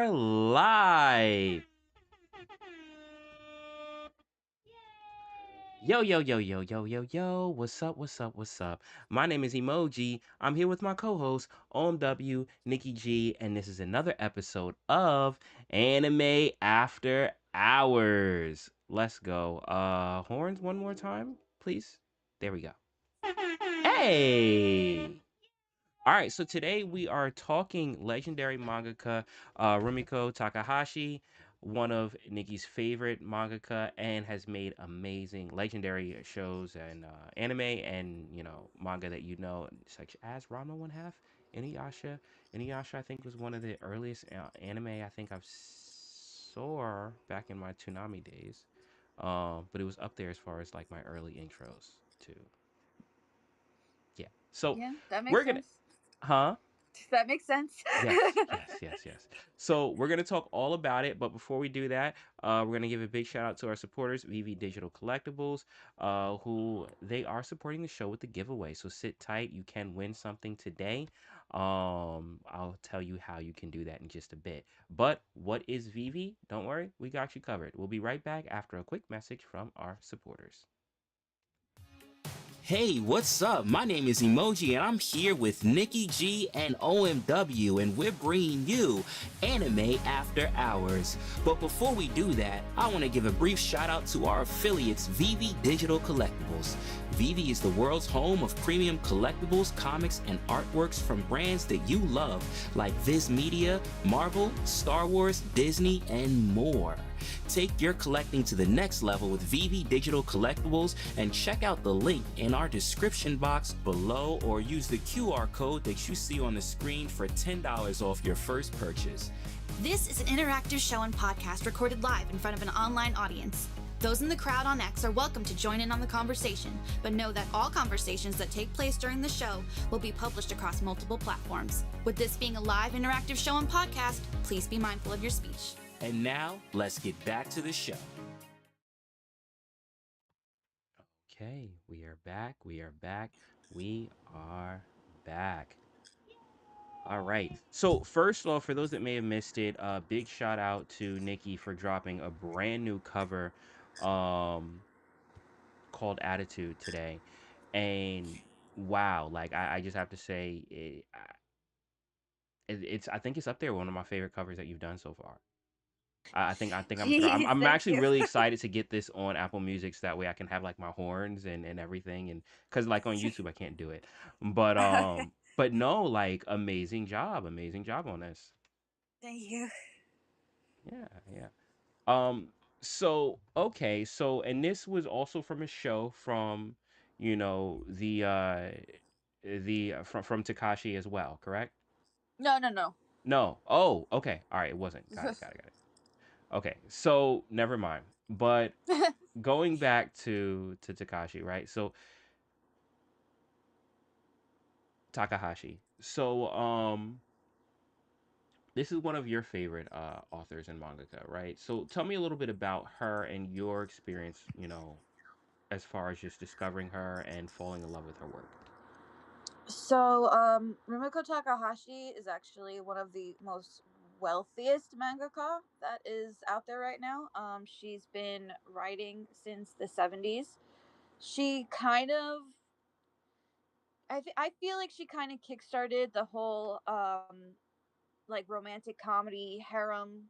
are live. Yo, yo, yo, yo, yo, yo, yo. What's up? What's up? What's up? My name is Emoji. I'm here with my co host, OMW, Nikki G, and this is another episode of Anime After Hours. Let's go. Horns one more time, please. There we go. Hey! All right, so today we are talking legendary mangaka Rumiko Takahashi, one of Nikki's favorite mangaka, and has made amazing, legendary shows and anime and manga that such as Ranma One Half, Inuyasha. Inuyasha, I think, was one of the earliest anime I think I've saw back in my Toonami days, but it was up there as far as like my early intros to yeah. So Yeah, that makes we're gonna, sense. huh? That makes sense. Yes, yes, yes, yes. So we're gonna talk all about it, but before we do that, we're gonna give a big shout out to our supporters, VV Digital Collectibles, who they are supporting the show with the giveaway. So sit tight, you can win something today. I'll tell you how you can do that in just a bit. But what is VV? Don't worry, we got you covered. We'll be right back after a quick message from our supporters. Hey, what's up? My name is Emoji, and I'm here with Nikki G and OMW, and we're bringing you Anime After Hours. But before we do that, I want to give a brief shout out to our affiliates, VV Digital Collectibles. VV is the world's home of premium collectibles, comics, and artworks from brands that you love, like Viz Media, Marvel, Star Wars, Disney, and more. Take your collecting to the next level with VV Digital Collectibles and check out the link in our description box below or use the QR code that you see on the screen for $10 off your first purchase. This is an interactive show and podcast recorded live in front of an online audience. Those in the crowd on X are welcome to join in on the conversation, but know that all conversations that take place during the show will be published across multiple platforms. With this being a live interactive show and podcast, please be mindful of your speech. And now, let's get back to the show. Okay, we are back. We are back. We are back. All right. So first off, for those that may have missed it, big shout out to Nikki for dropping a brand new cover, um, called Attitude today, and wow, like I just have to say, it's I think it's up there one of my favorite covers that you've done so far. I think Jeez, I'm thank actually you. really excited to get this on Apple Music so that way I can have like my horns and everything, and because like on YouTube I can't do it, but no, like amazing job on this. Thank you. Yeah, yeah. Um, so okay, so and this was also from a show from, the from Takashi as well, correct? No, no, no. No. Oh, okay. All right, it wasn't. Got it, got it, got it. Okay, so never mind. But going back to Takashi, right? So Takahashi. So this is one of your favorite authors and mangaka, right? So tell me a little bit about her and your experience, as far as just discovering her and falling in love with her work. Rumiko Takahashi is actually one of the most wealthiest mangaka that is out there right now. She's been writing since the 70s. She kind of, I feel like she kind of kickstarted the whole like romantic comedy harem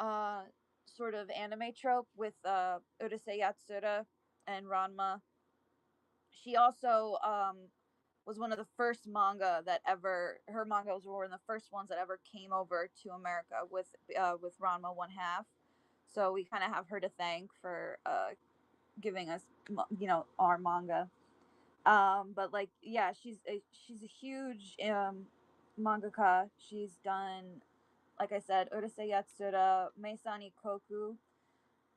uh sort of anime trope with Urusei Yatsura and Ranma. She also was one of the first manga that ever, her mangas were one of the first ones that ever came over to America with Ranma One Half. So we kind of have her to thank for giving us our manga. But like yeah, she's a huge mangaka. She's done, like I said, Urusei Yatsura, Meisani Koku,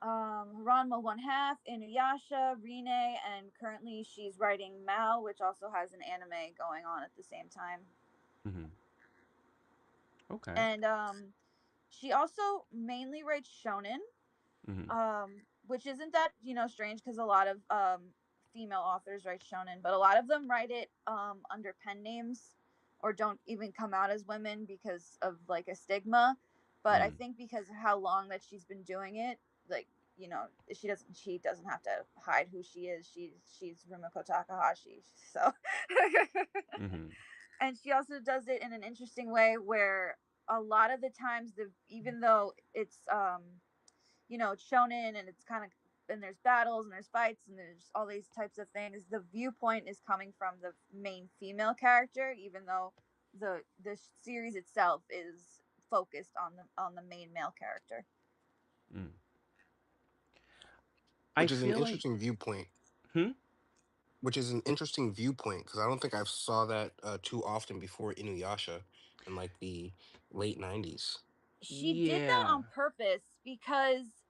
Ranma One Half, Inuyasha, Rine, and currently she's writing Mal, which also has an anime going on at the same time. Hmm. Okay. And she also mainly writes shonen, Hmm. which isn't that strange because a lot of female authors write shonen, but a lot of them write it under pen names or don't even come out as women because of like a stigma. But I Mm. think because of how long that she's been doing it, like, she doesn't have to hide who she is. She's Rumiko Takahashi. So Mm-hmm. and she also does it in an interesting way where a lot of the times, the even though it's it's shonen and it's kind of, and there's battles and there's fights and there's all these types of things, the viewpoint is coming from the main female character, even though the series itself is focused on the main male character. Mm. I which is an feel like, interesting viewpoint. hmm? Which is an interesting viewpoint because I don't think I've saw that too often before Inuyasha in like the late 90s. She did that Yeah. on purpose because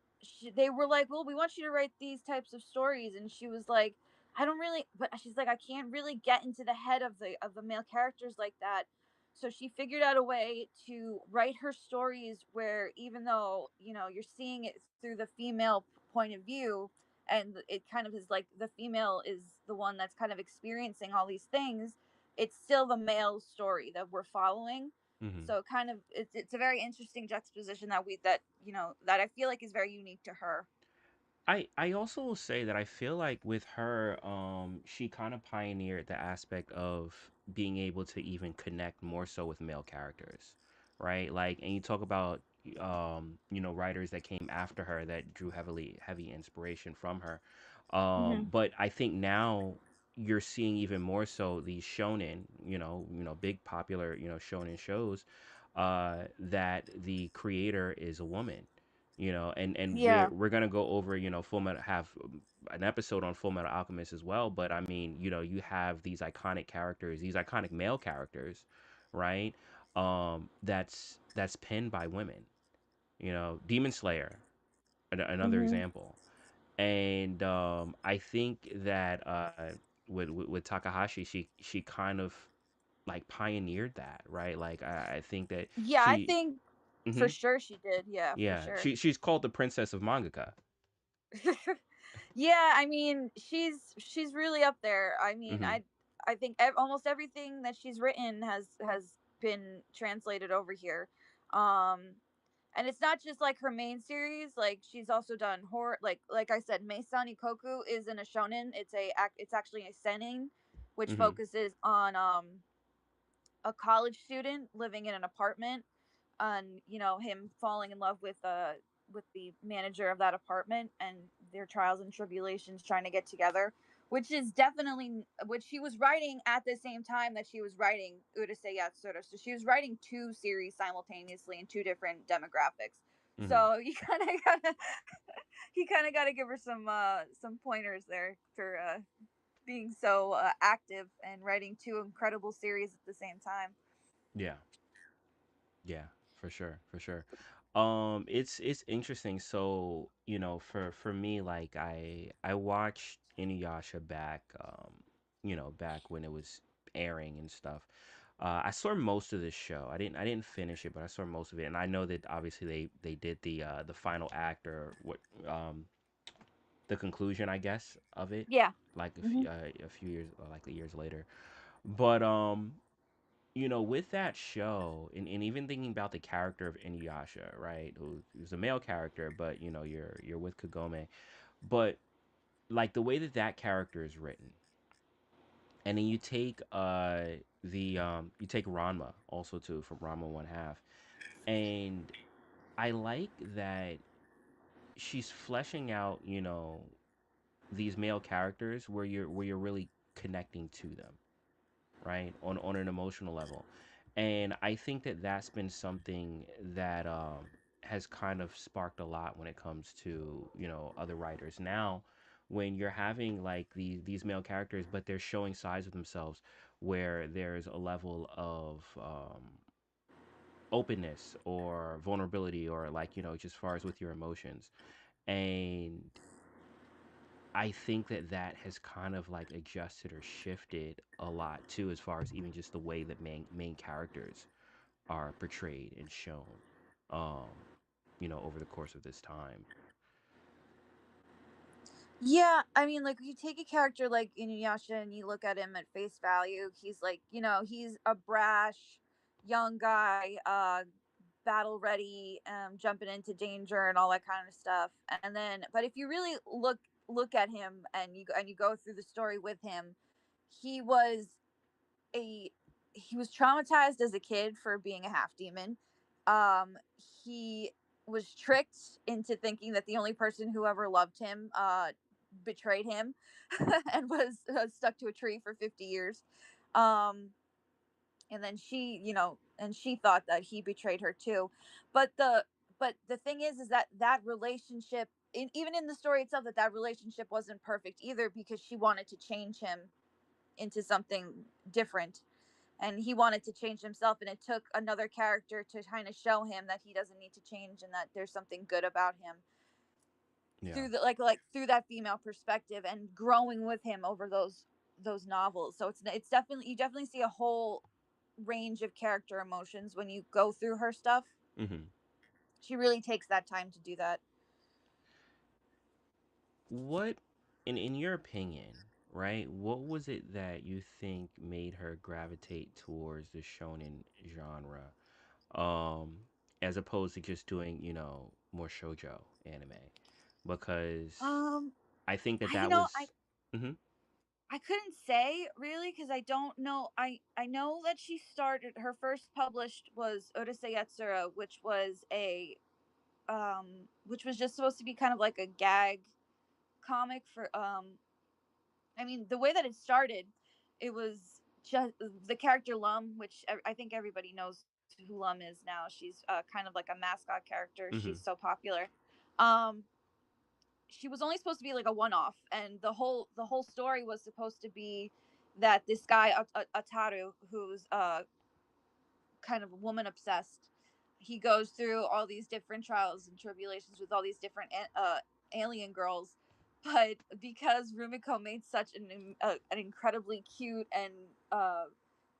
they were like, "Well, we want you to write these types of stories," and she was like, "I don't really," but she's like, "I can't really get into the head of the male characters like that." So she figured out a way to write her stories where, even though you're seeing it through the female point of view, and it kind of is like the female is the one that's kind of experiencing all these things, it's still the male story that we're following. Mm-hmm. So kind of it's a very interesting juxtaposition that I feel like is very unique to her. I also will say that I feel like with her, she kind of pioneered the aspect of being able to even connect more so with male characters, right? Like, and you talk about, writers that came after her that drew heavy inspiration from her. Hmm. But I think now you're seeing even more so these shonen, big popular, shonen shows, that the creator is a woman, and we're Yeah. we're gonna go over, Full Metal, have an episode on Full Metal Alchemist as well. But I mean, you have these iconic characters, these iconic male characters, right? That's penned by women. Demon Slayer, another Hmm. example. And I think that with Takahashi, she kind of like pioneered that, right? Like I think that Yeah, I she. think for Mhm. sure she did. Yeah, for Yeah, sure. she's called the princess of mangaka. Yeah, I mean, she's really up there. I mean, Mhm. I think almost everything that she's written has been translated over here. Um and it's not just like her main series, like she's also done horror, like I said, Meisani Koku isn't a shonen, it's actually a seinen, which Mhm. focuses on a college student living in an apartment, and him falling in love with the manager of that apartment, and their trials and tribulations trying to get together, which is definitely which she was writing at the same time that she was writing Urusei Yatsura. So she was writing two series simultaneously in two different demographics. Mhm. So you kind of got to give her some pointers there for being so active and writing two incredible series at the same time. Yeah. Yeah, for sure, for sure. It's interesting. So, for me, like I watched Inuyasha back, back when it was airing and stuff. I saw most of this show. I didn't finish it, but I saw most of it. And I know that obviously they did the final act, or what, the conclusion, I guess, of it, Yeah. like Hmm. a few years, or like years later. But with that show, and even thinking about the character of Inuyasha, right, who's a male character, but you're with Kagome, but like the way that that character is written, and then you take Ranma also too, from Ranma One Half, and I like that she's fleshing out, these male characters where you're really connecting to them, right, on an emotional level. And I think that that's been something that has kind of sparked a lot when it comes to other writers now, when you're having like these male characters, but they're showing sides of themselves where there's a level of openness or vulnerability, or like just as far as with your emotions. And I think that that has kind of like adjusted or shifted a lot too, as far as even just the way that main characters are portrayed and shown, um, over the course of this time. Yeah, I mean, like, you take a character like Inuyasha and you look at him at face value. He's like, he's a brash young guy, battle ready, jumping into danger and all that kind of stuff. And then, but if you really look at him and you go through the story with him, he was a he was traumatized as a kid for being a half demon. He was tricked into thinking that the only person who ever loved him betrayed him and was stuck to a tree for 50 years. Um, and then she thought that he betrayed her too. But the thing is that that relationship, even in the story itself, that relationship wasn't perfect either, because she wanted to change him into something different, and he wanted to change himself, and it took another character to kind of show him that he doesn't need to change and that there's something good about him, Yeah. through the through that female perspective, and growing with him over those novels. So it's definitely, you definitely see a whole range of character emotions when you go through her stuff. Hmm. She really takes that time to do that. What, in your opinion, right? What was it that you think made her gravitate towards the shonen genre, um, as opposed to just doing, more shojo anime? Because um I think that I you that know I was. Hmm. I couldn't say really, because I don't know. I know that she started, her first published was Urusei Yatsura, which was just supposed to be kind of like a gag comic for I mean, the way that it started, it was just the character Lum, which I think everybody knows who Lum is now. She's kind of like a mascot character. She's so Hmm. popular. Um, she was only supposed to be like a one-off, and the whole story was supposed to be that this guy Ataru, who's kind of woman obsessed, he goes through all these different trials and tribulations with all these different alien girls. But because Rumiko made such an incredibly cute and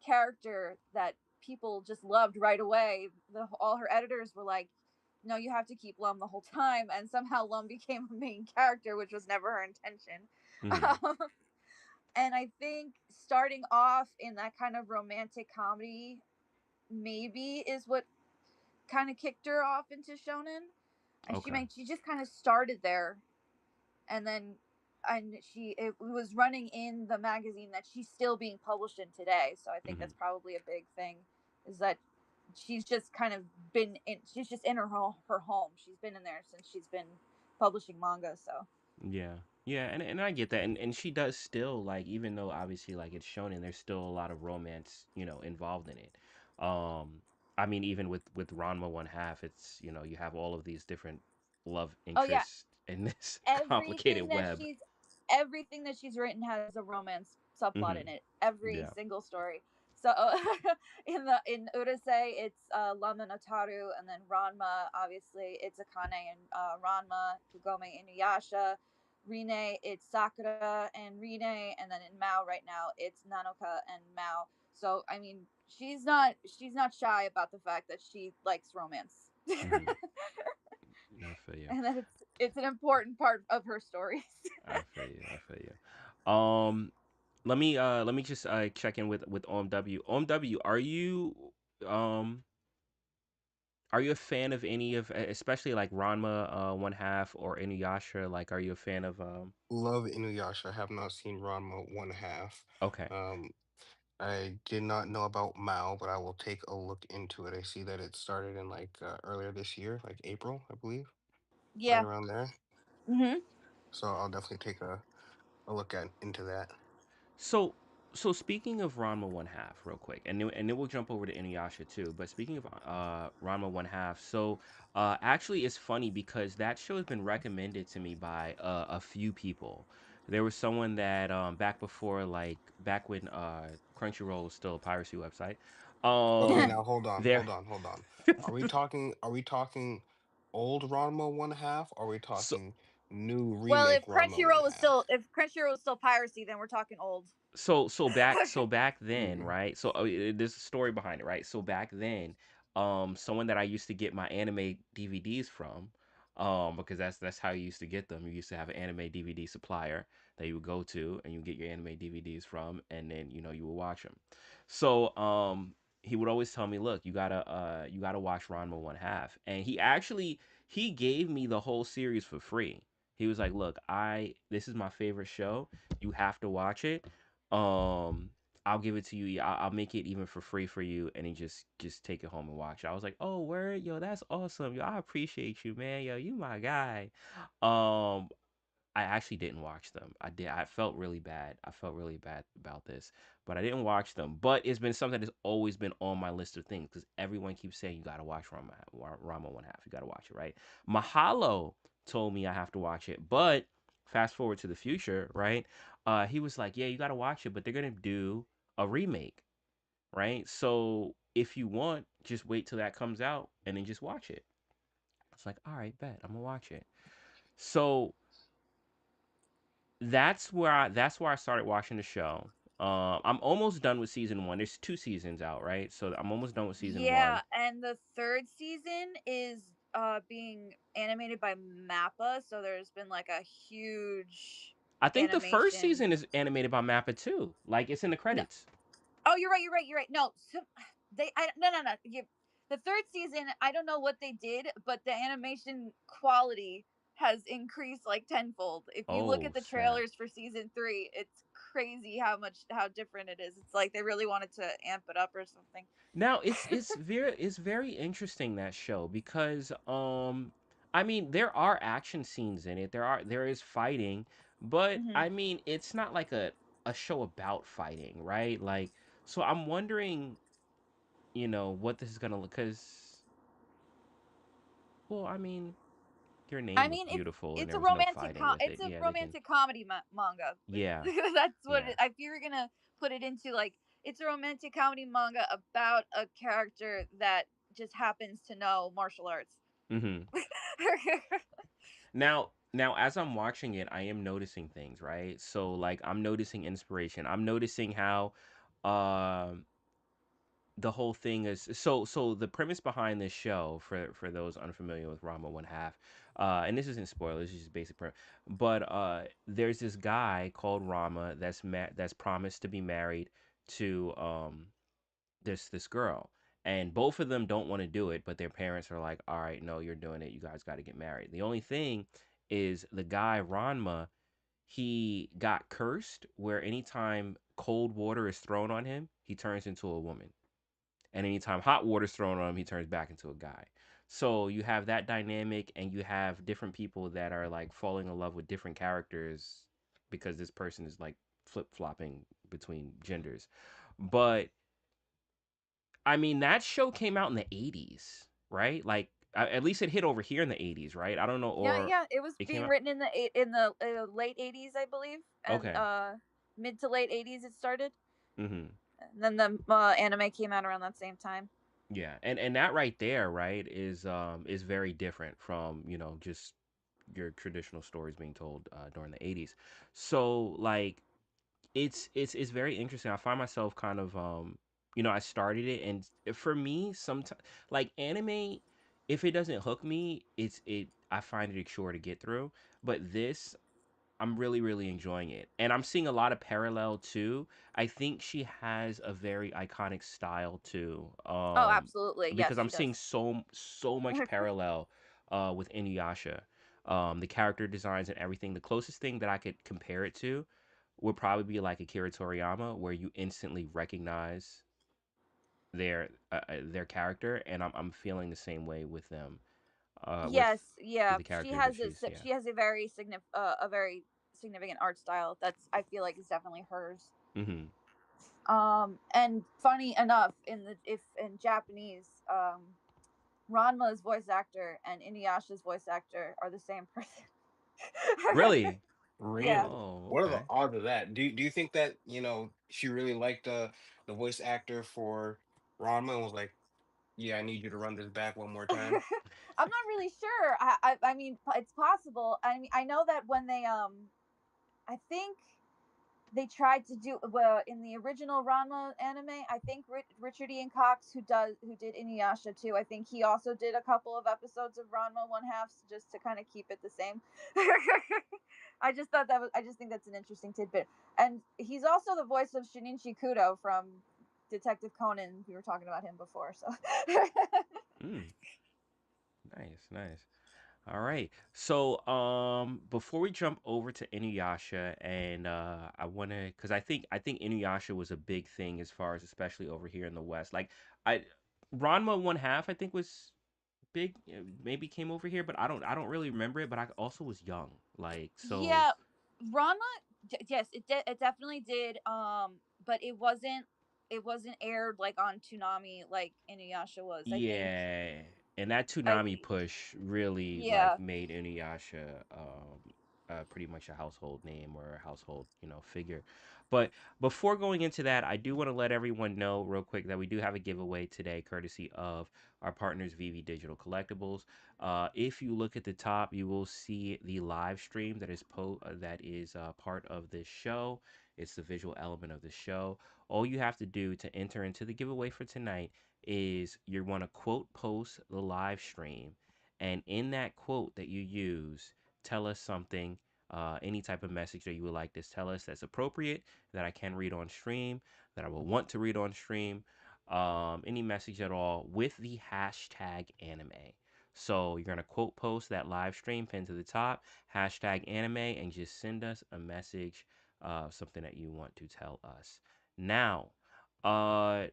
character that people just loved right away, all her editors were like, no, you have to keep Lum the whole time. And somehow Lum became a main character, which was never her intention. Hmm. And I think starting off in that kind of romantic comedy maybe is what kind of kicked her off into shonen. And Okay. she just kind of started there, and then it was running in the magazine that she's still being published in today. So I think Hmm. that's probably a big thing, is that she's just kind of she's just in her home. She's been in there since she's been publishing manga. So Yeah. Yeah, and I get that. And she does still, like, even though obviously like it's shown and there's still a lot of romance, involved in it. Um I mean, even with Ranma one half, it's, you have all of these different love oh yeah, interests in this complicated everything that web. she's everything that she's written has a romance subplot in Hmm. it. Every Yeah. single story. So in Urusei, it's Lama Notaru, and then Ranma, obviously it's Akane and Ranma, Kagome Inuyasha. Rine, it's Sakura and Rine, and then in Mao right now it's Nanoka and Mao. So I mean, she's not shy about the fact that she likes romance. Hmm. I feel you. And that it's an important part of her stories. I feel you. I feel you. Let me just check in with OMW. OMW, um are you a fan of any of, especially like Ranma one half or Inuyasha? Like, are you a fan of Love Inuyasha. I have not seen Ranma one half. Okay. Um, I did not know about Mao, but I will take a look into it. I see that it started in like earlier this year, like April, I believe, right Yeah. around there. Hmm. So I'll definitely take a look at into that. So, speaking of Ranma one half, real quick, and then we'll jump over to Inuyasha too. But speaking of Ranma one half, so actually, it's funny because that show has been recommended to me by a few people. There was someone that back when Crunchyroll was still a piracy website. Okay, Um, now hold on, there. hold on, hold on. Are we talking old Ranma one half? Or are we so talking new Well, remake Ranma one half? If Crunchyroll was still piracy, then we're talking old. so back then, Mm. right? There's a story behind it, right? So back then, someone that I used to get my anime DVDs from, because that's how you used to get them. You used to have an anime DVD supplier that you would go to and you get your anime DVDs from, and then you would watch them. So he would always tell me, "Look, you gotta watch Ranma One Half," and he gave me the whole series for free. He was like, "Look, I this is my favorite show. You have to watch it. Um, I'll give it to you. I'll make it even for free for you, and then just take it home and watch it." I was like, "Oh, word, yo, that's awesome, yo. I appreciate you, man. Yo, you my guy." Um, I actually didn't watch them. I did. I felt really bad. I felt really bad about this, but I didn't watch them. But it's been something that's always been on my list of things because everyone keeps saying you gotta watch Rama One Half. You gotta watch it, right? Mahalo told me I have to watch it, but fast forward to the future, right? He was like, "Yeah, you gotta watch it, but they're gonna do a remake, right? So if you want, just wait till that comes out and then just watch it." It's like, all right, bet I'm gonna watch it. So that's where I started watching the show. I'm almost done with season one. There's two seasons out, right? So I'm almost done with season Yeah, one. and the third season is being animated by Mappa, so there's been like a huge I think the first animation. season is animated by Mappa too. Like it's in the No, credits. oh, you're right. You're right. You're right. No, so no. The third season, I don't know what they did, but the animation quality has increased like tenfold. If you look Oh at the snap! trailers for season three, it's crazy how different it is. It's like they really wanted to amp it up or something. Now it's very interesting that show because I mean there are action scenes in it. There is fighting, but Hmm. I mean it's not like a show about fighting, right? Like so I'm wondering, what this is gonna look because well, I mean your I name mean, looked beautiful and it's there a was no fighting with it's it. a Yeah, they can. romantic comedy manga. Yeah, That's what yeah. if you were gonna put it into like it's a romantic comedy manga about a character that just happens to know martial arts. Hmm. Now, as I'm watching it, I am noticing things, right? So, like, I'm noticing inspiration. I'm noticing how, um, the whole thing is so the premise behind this show for those unfamiliar with Rama One Half, and this isn't spoilers, this is just basic but there's this guy called Rama that's promised to be married to this girl, and both of them don't want to do it, but their parents are like, all right, no, you're doing it, you guys got to get married. The only thing is the guy Ranma, he got cursed where anytime cold water is thrown on him, he turns into a woman, and anytime hot water is thrown on him, he turns back into a guy. So you have that dynamic, and you have different people that are like falling in love with different characters because this person is like flip flopping between genders. But I mean, that show came out in the 80s, right? Like, at least it hit over here in the 80s, right? I don't know, Yeah, or yeah, it was it came being out. written in the late '80s, I believe, and Okay. mid to late '80s it started. Hmm. And then the anime came out around that same time. Yeah, and that right there, right, is very different from just your traditional stories being told during the 80s. So like it's very interesting. I find myself kind of I started it, and for me sometimes like anime, if it doesn't hook me, I find it a chore to get through. But this, I'm really really enjoying it, and I'm seeing a lot of parallel too. I think she has a very iconic style too, Oh, absolutely. because Yes, I'm she does. seeing so much parallel with Inuyasha. The character designs and everything. The closest thing that I could compare it to would probably be like Akira Toriyama, where you instantly recognize their character, and I'm feeling the same way with them, Yes, with yeah. the characters that she's yeah. She has a very significant art style that's I feel like is definitely hers. Hmm. And funny enough, if in Japanese, Ranma's voice actor and Inuyasha's voice actor are the same person. Really? Yeah. Really? Oh, What are the okay. odds of that? Do you think that, she really liked the voice actor for Ranma and was like, yeah, I need you to run this back one more time? I'm not really sure. I mean, it's possible. I mean, I know that when they I think they tried to do well in the original Ranma anime. I think Richard Ian Cox, who did Inuyasha too. I think he also did a couple of episodes of Ranma One Half just to kind of keep it the same. I just think that's an interesting tidbit. And he's also the voice of Shinichi Kudo from Detective Conan. We were talking about him before, so. Mm, nice, nice. All right. So, before we jump over to Inuyasha, and I want to, because I think Inuyasha was a big thing as far as especially over here in the West. Like, I Ranma one half I think was big. Maybe came over here, but I don't really remember it. But I also was young. Like, so Yeah, Ranma. Yes, it definitely did. But it wasn't aired like on Toonami like Inuyasha was. I think. yeah, and that I Toonami push really like Yeah. made Inuyasha pretty much a household name or a household figure. But before going into that, I do want to let everyone know real quick that we do have a giveaway today, courtesy of our partners VV Digital Collectibles. If you look at the top, you will see the live stream that is part of this show. It's the visual element of the show. All you have to do to enter into the giveaway for tonight is you want to quote post the live stream, and in that quote that you use, tell us something, any type of message that you would like to tell us that's appropriate, that I can read on stream, that I will want to read on stream, any message at all with the hashtag anime. So you're gonna quote post that live stream pinned to the top, hashtag anime, and just send us a message, something that you want to tell us. Now, uh,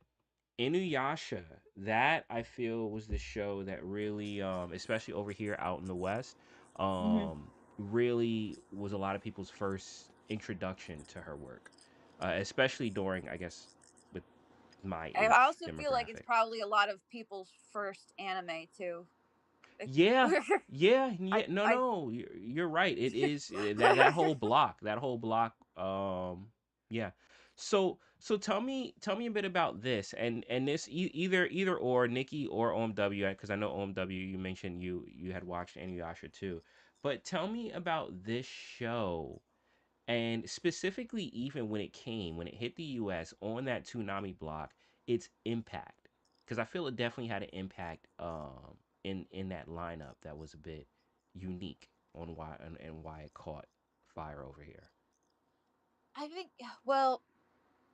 Inuyasha, that I feel was the show that really, especially over here out in the West, Mhm. really was a lot of people's first introduction to her work, especially during, I guess, with my I age also feel like it's demographic. probably a lot of people's first anime too. Yeah, yeah, I yeah. No, I no, you're right. It is that whole block, that whole block. Yeah. So tell me a bit about this and this either or Nikki or OMW, because I know OMW you mentioned you had watched Inuyasha too, but tell me about this show and specifically, even when it hit the US on that Toonami block, its impact. Because I feel it definitely had an impact in that lineup that was a bit unique on why it caught fire over here. I think well,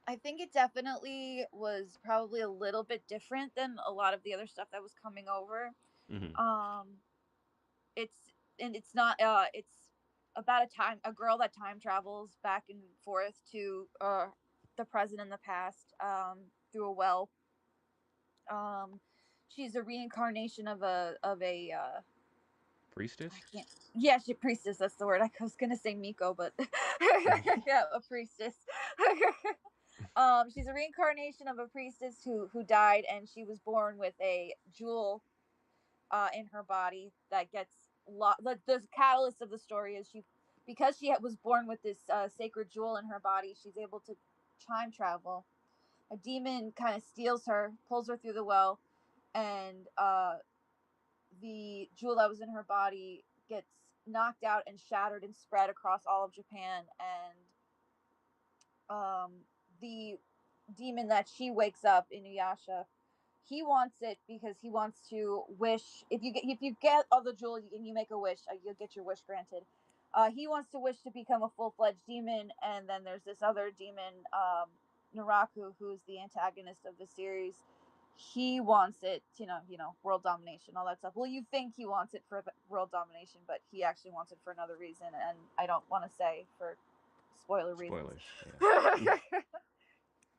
I think it definitely was probably a little bit different than a lot of the other stuff that was coming over. Hmm. Um it's it's not it's about a girl that time travels back and forth to the present and the past through a well. Um she's a reincarnation of a I Priestess? can't. Yeah, she priestess. That's the word. I was gonna say Miko, but yeah, a priestess. She's a reincarnation of a priestess who died, and she was born with a jewel in her body that gets the catalyst of the story is because she was born with this sacred jewel in her body. She's able to time travel. A demon kind of steals her, pulls her through the well, and the jewel that was in her body gets knocked out and shattered and spread across all of Japan. And the demon that she wakes up in Inuyasha, he wants it because he wants to wish. If you get all the jewel and you make a wish, you'll get your wish granted. He wants to wish to become a full-fledged demon, and then there's this other demon, Naraku, who's the antagonist of the series. He wants it, world domination, all that stuff. Well, you think he wants it for world domination, but he actually wants it for another reason, and I don't want to say for spoiler reasons. Spoilers, yeah.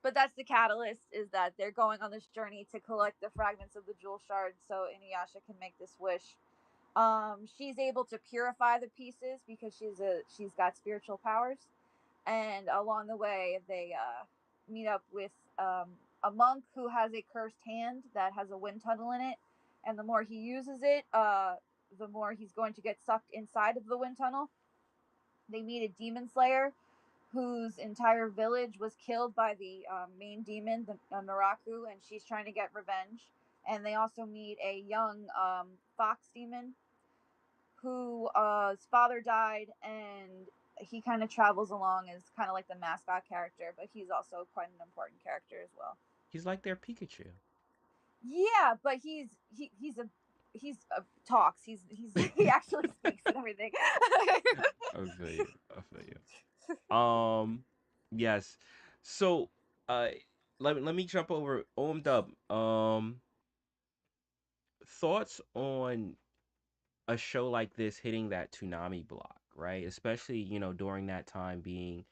But that's the catalyst, is that they're going on this journey to collect the fragments of the jewel shard so Inuyasha can make this wish. She's able to purify the pieces because she's got spiritual powers, and along the way they meet up with a monk who has a cursed hand that has a wind tunnel in it, and the more he uses it, the more he's going to get sucked inside of the wind tunnel. They meet a demon slayer whose entire village was killed by the main demon, the Naraku, and she's trying to get revenge. And they also meet a young fox demon whose father died, and he kind of travels along as kind of like the mascot character, but he's also quite an important character as well. He's like their Pikachu. Yeah, but he's talks. He actually speaks and everything. I feel you. I feel you. Yes. So, uh, let me jump over Dub. Thoughts on a show like this hitting that tsunami block, right? Especially, during that time being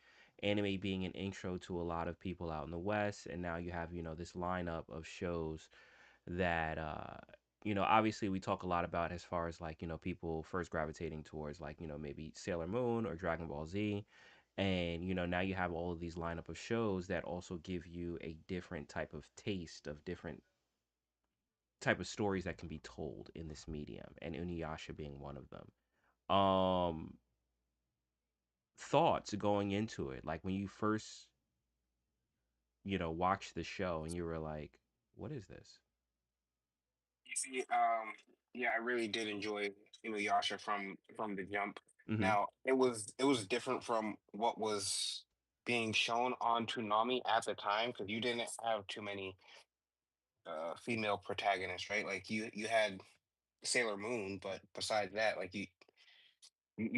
anime being an intro to a lot of people out in the West, and now you have, this lineup of shows that obviously we talk a lot about as far as like, people first gravitating towards like, maybe Sailor Moon or Dragon Ball Z. And now you have all of these lineup of shows that also give you a different type of taste of different type of stories that can be told in this medium, and Inuyasha being one of them. Thoughts going into it, like when you first, watched the show and you were like, what is this? You see, yeah, I really did enjoy Inuyasha from the jump. Mm-hmm. Now, it was different from what was being shown on Toonami at the time because you didn't have too many female protagonists, right? Like you had Sailor Moon, but besides that, like you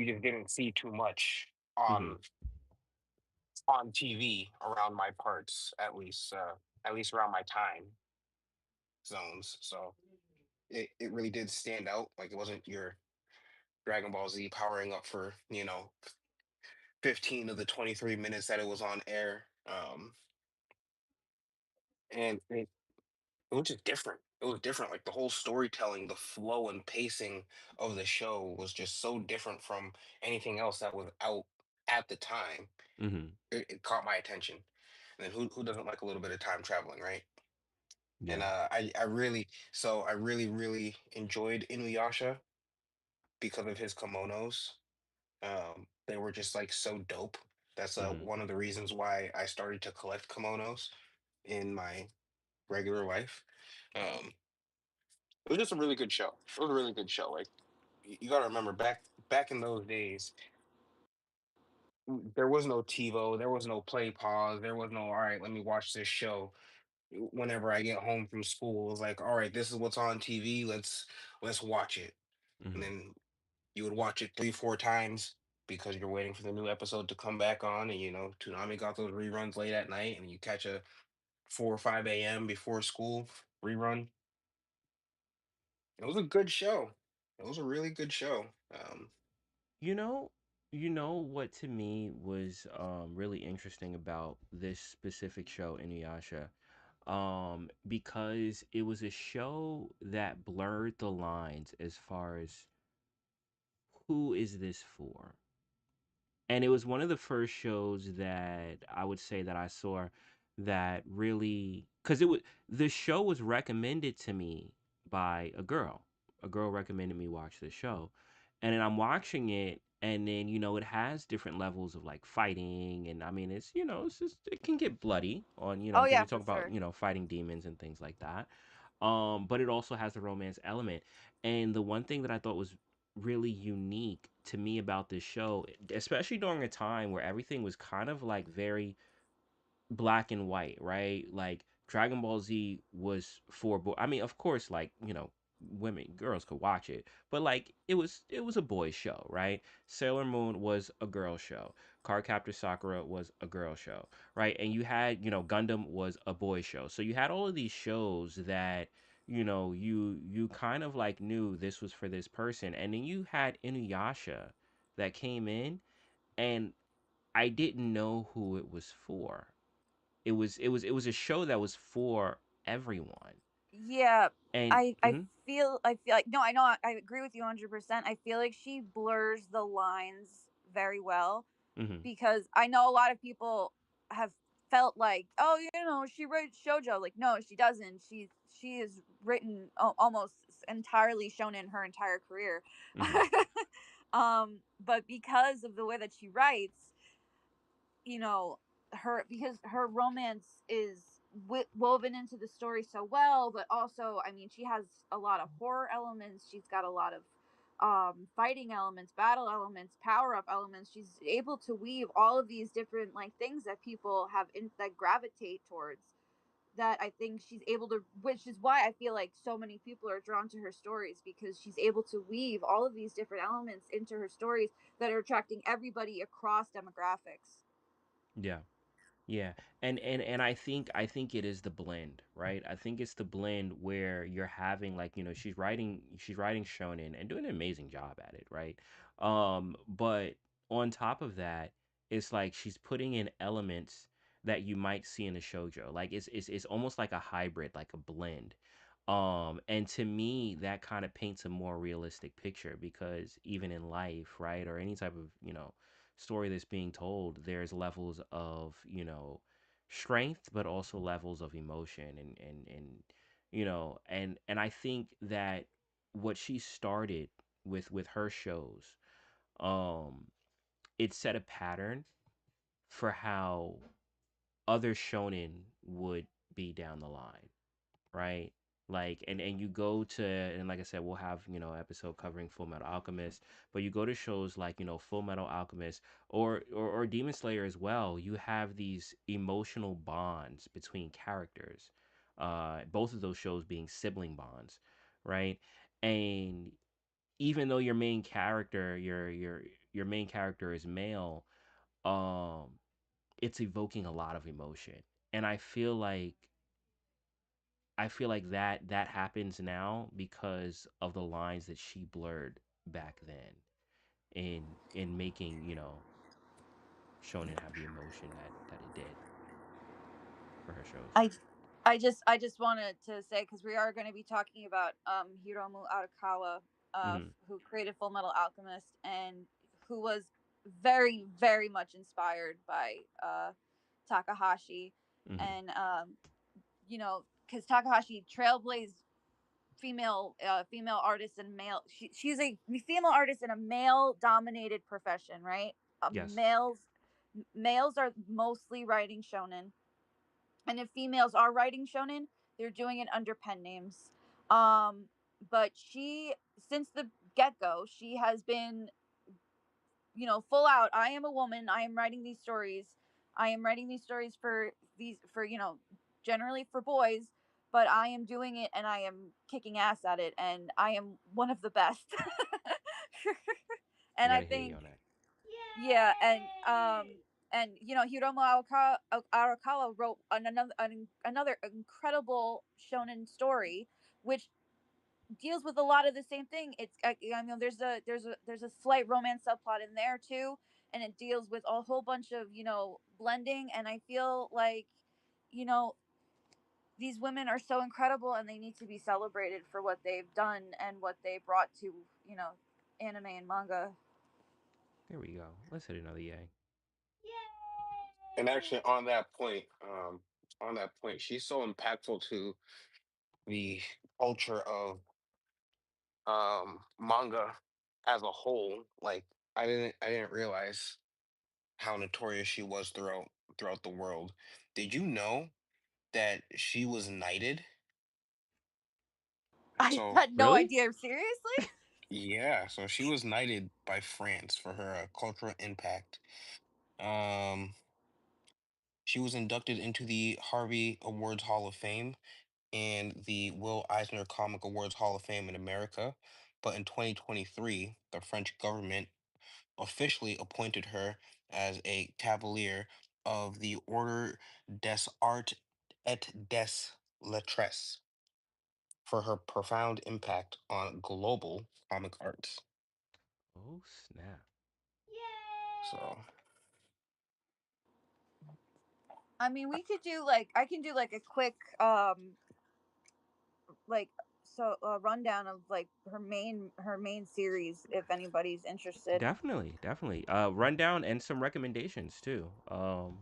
just didn't see too much Mm-hmm. on TV around my parts, at least around my time zones. So it really did stand out. Like it wasn't your Dragon Ball Z powering up for 15 of the 23 minutes that it was on air. And it was just different. It was different. Like the whole storytelling, the flow and pacing of the show was just so different from anything else that was out at the time. Mm-hmm. It caught my attention. And then who doesn't like a little bit of time traveling, right? And Yeah. I really enjoyed Inuyasha because of his kimonos. They were just like so dope. That's Mm-hmm. one of the reasons why I started to collect kimonos in my regular life. Um, it was just a really good show. It was a really good show. Like you got to remember back in those days, there was no TiVo, there was no play pause, there was no all right. Let me watch this show whenever I get home from school. It was like all right, this is what's on TV. Let's watch it, and Mm-hmm. then you would watch it 3 4 times because you're waiting for the new episode to come back on, and Toonami got those reruns late at night, and you catch a 4 or 5 a.m. before school rerun. It was a good show. It was a really good show. You know, what to me was really interesting about this specific show, Inuyasha, because it was a show that blurred the lines as far as who is this for. And it was one of the first shows that I would say that I saw that really, because the show was recommended to me by a girl. A girl recommended me watch the show, and then I'm watching it, and then it has different levels of like fighting, and I mean it's just it can get bloody on Oh because yeah, they for talk about sure. fighting demons and things like that. But it also has the romance element, and the one thing that I thought was really unique to me about this show, especially during a time where everything was kind of like very black and white, right? Like Dragon Ball Z was for I mean, of course, like, women, girls could watch it, but like it was a boys show, right? Sailor Moon was a girl show. Cardcaptor Sakura was a girl show, right? And you had, Gundam was a boy show. So you had all of these shows that you kind of like knew this was for this person. And then you had Inuyasha that came in, and I didn't know who it was for. It was a show that was for everyone. Yeah, And I feel like no, I know I agree with you 100%. I feel like she blurs the lines very well mhm, because I know a lot of people have felt like, oh, she writes shojo. Like, no, she doesn't. She is written almost entirely shonen her entire career. mhm, But because of the way that she writes, you know her because her romance is woven into the story so well, but also I mean she has a lot of horror elements, she's got a lot of fighting elements, battle elements, power up elements. She's able to weave all of these different like things that people have that gravitate towards, that I think she's able to, which is why I feel like so many people are drawn to her stories, because she's able to weave all of these different elements into her stories that are attracting everybody across demographics. yeah, Yeah, and I think it is the blend, right? I think it's the blend where you're having, like, she's writing shonen and doing an amazing job at it, right? But on top of that, it's like she's putting in elements that you might see in a shojo. Like it's almost like a hybrid, like a blend. And to me, that kind of paints a more realistic picture, because even in life, right, or any type of, story that's being told, there's levels of, strength, but also levels of emotion, and I think that what she started with her shows, um it set a pattern for how other shonen would be down the line, right? Like, and you go to, and like I said, we'll have, episode covering Full Metal Alchemist, but you go to shows like, Full Metal Alchemist, or Demon Slayer as well. You have these emotional bonds between characters. Both of those shows being sibling bonds, right? And even though your main character is male, um, it's evoking a lot of emotion, and I feel like that happens now because of the lines that she blurred back then, in making, shonen have the emotion that it did for her shows. I I just wanted to say, because we are going to be talking about Hiromu Arakawa, Mm-hmm. who created Full Metal Alchemist and who was very very much inspired by Takahashi, Mm-hmm. and because Takahashi trailblazed female artists and male she's a female artist in a male dominated profession, right? Yes. Males are mostly writing shonen, and if females are writing shonen, they're doing it under pen names. Um, but she, since the get go, she has been, full out. I am a woman. I am writing these stories. I am writing these stories for generally for boys, but I am doing it and I am kicking ass at it, and I am one of the best. I And I gotta hear you think, on that. yeah, and Hiromu Arakawa wrote another incredible shonen story, which deals with a lot of the same thing. I mean, there's a slight romance subplot in there too, and it deals with a whole bunch of blending. And I feel like you know these women are so incredible, and they need to be celebrated for what they've done and what they brought to you know anime and manga. There we go. Let's hit another yay. And actually, on that point, she's so impactful to the culture of manga as a whole. Like, I didn't realize how notorious she was throughout the world. Did you know that she was knighted? I So had no Really? idea. Seriously? yeah, so she was knighted by France for her cultural impact. Um, she was inducted into the Harvey Awards Hall of Fame and the Will Eisner Comic Awards Hall of Fame in America. But in 2023, the French government officially appointed her as a Cavalier of the Order des Arts et des Lettres for her profound impact on global comic arts. Oh snap! So, I mean, we could do I can do like a quick like rundown of like her main series if anybody's interested. Definitely, definitely. Rundown and some recommendations too. So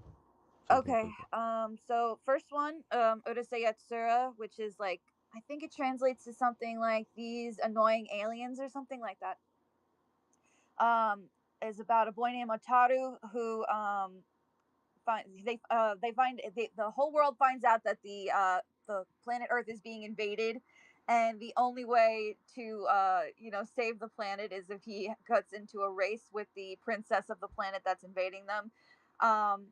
we can Okay. click it. So first one, Urusei Yatsura, which is like, I think it translates to something like these annoying aliens or something like that. Um, is about a boy named Otaru who the whole world finds out that the planet Earth is being invaded, and the only way to save the planet is if he gets into a race with the princess of the planet that's invading them. Um,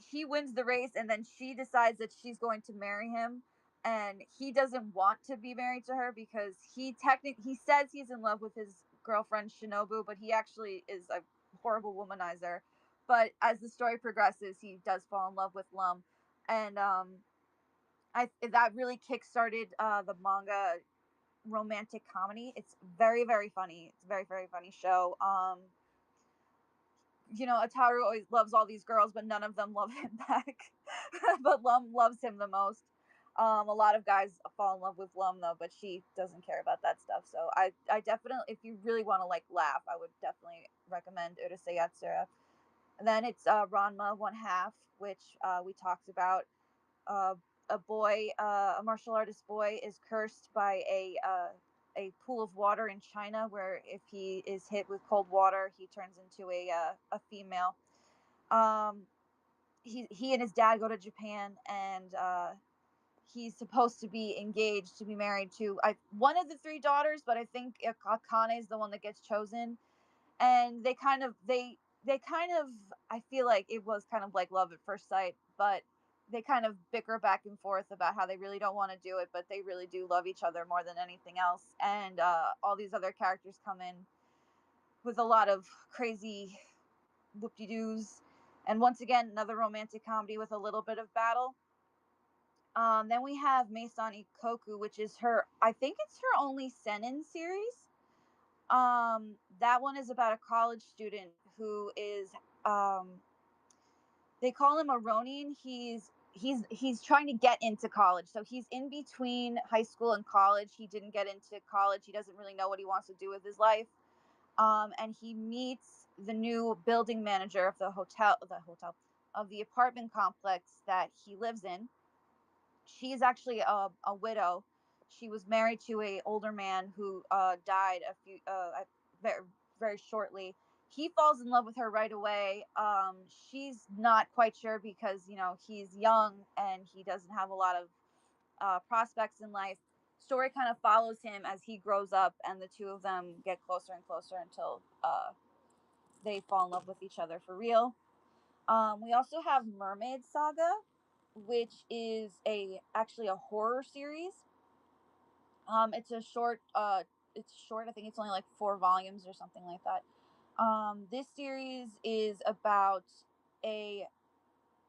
he wins the race, and then she decides that she's going to marry him, and he doesn't want to be married to her because he says he's in love with his girlfriend Shinobu, but he actually is a horrible womanizer. But as the story progresses, he does fall in love with Lum, and I that really kickstarted the manga romantic comedy. It's very very funny. It's a very very funny show. Ataru always loves all these girls, but none of them love him back. But Lum loves him the most. A lot of guys fall in love with Lum though, but she doesn't care about that stuff. So I definitely, if you really want to like laugh, I would definitely recommend Urusei Yatsura. And then it's Ranma One Half, which we talked about. Uh, a martial artist boy, is cursed by a pool of water in China, where if he is hit with cold water, he turns into a female. Um, he and his dad go to Japan, and he's supposed to be engaged to be married to one of the three daughters, but I think Akane is the one that gets chosen. And they kind of I feel like it was kind of like love at first sight, but they kind of bicker back and forth about how they really don't want to do it, but they really do love each other more than anything else. And all these other characters come in with a lot of crazy whoop-de-doos. And once again, another romantic comedy with a little bit of battle. Then we have Meisan Ikoku, which is I think it's her only seinen series. That one is about a college student who is um they call him a Ronin. He's trying to get into college. So he's in between high school and college. He didn't get into college. He doesn't really know what he wants to do with his life. And he meets the new building manager of of the apartment complex that he lives in. She's actually a widow. She was married to a older man who died very, very shortly. He falls in love with her right away. She's not quite sure because he's young and he doesn't have a lot of prospects in life. Story kind of follows him as he grows up, and the two of them get closer and closer until they fall in love with each other for real. We also have Mermaid Saga, which is actually a horror series. It's a short. It's short. I think it's only like 4 volumes or something like that. This series is about a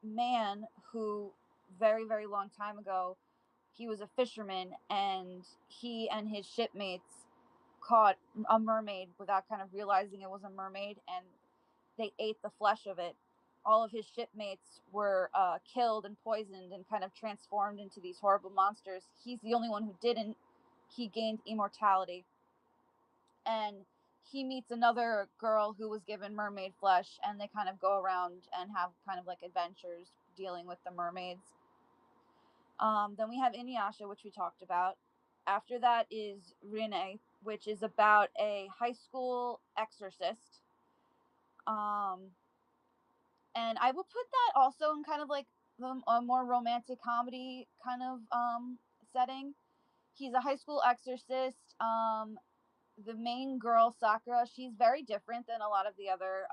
man who, very very long time ago, he was a fisherman, and he and his shipmates caught a mermaid without kind of realizing it was a mermaid, and they ate the flesh of it. All of his shipmates were killed and poisoned and kind of transformed into these horrible monsters. He's the only one who didn't. He gained immortality. And he meets another girl who was given mermaid flesh, and they kind of go around and have kind of like adventures dealing with the mermaids. Then we have Inuyasha, which we talked about. After that is Rine, which is about a high school exorcist. Um, and I will put that also in kind of like a more romantic comedy kind of setting. He's a high school exorcist. The main girl, Sakura, she's very different than a lot of the other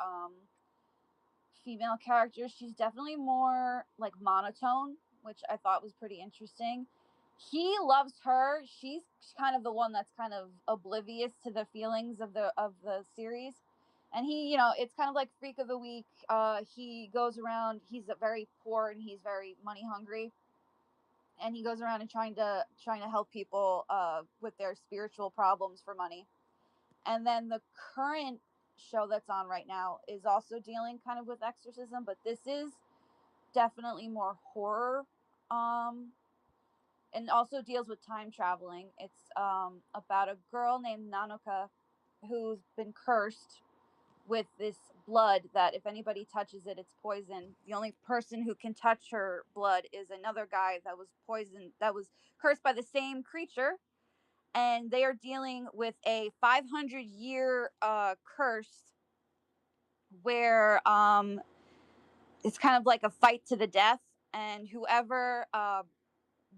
female characters. She's definitely more like monotone, which I thought was pretty interesting. He loves her. She's kind of the one that's kind of oblivious to the feelings of the series. And he, it's kind of like freak of the week. He goes around. He's very poor and he's very money hungry, and he goes around and trying to help people with their spiritual problems for money. And then the current show that's on right now is also dealing kind of with exorcism, but this is definitely more horror, um, and also deals with time traveling. It's about a girl named Nanoka who's been cursed with this blood that if anybody touches it, it's poison. The only person who can touch her blood is another guy that was poisoned, that was cursed by the same creature, and they are dealing with a 500-year curse where it's kind of like a fight to the death, and whoever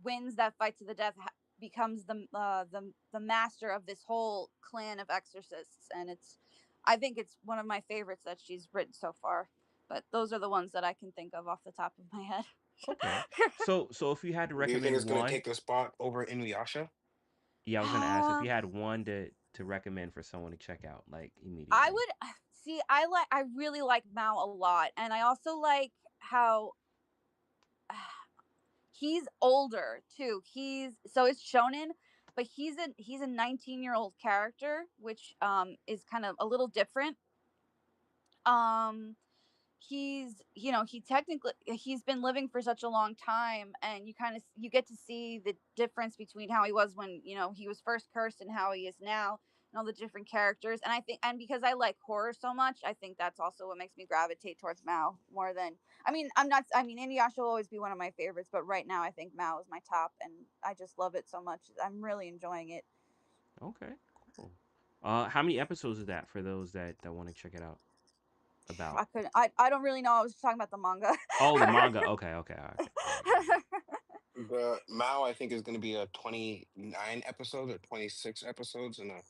wins that fight to the death becomes the master of this whole clan of exorcists. And I think it's one of my favorites that she's written so far. But those are the ones that I can think of off the top of my head. Okay. So if you had to Do you think recommend it's gonna one, take a spot over Inuyasha? yeah, I was gonna ask if you um, had one to recommend for someone to check out like I immediately. would See, I really like Mao a lot, and I also like how he's older too. It's shonen, but he's a 19-year-old character, which is kind of a little different. Um he technically he's been living for such a long time, and you get to see the difference between how he was when he was first cursed and how he is now, and all the different characters. And I think, and because I like horror so much, I think that's also what makes me gravitate towards Mao more than, I mean, Inuyasha will always be one of my favorites, but right now I think Mao is my top, and I just love it so much. I'm really enjoying it. Okay, cool. How many episodes is that for those that want to check it out? About. I don't really know, I was just talking about the manga. Oh, the manga. Okay, okay, okay. All right, got it. The Mao, I think, is going to be a 29 episodes or 26 episodes in a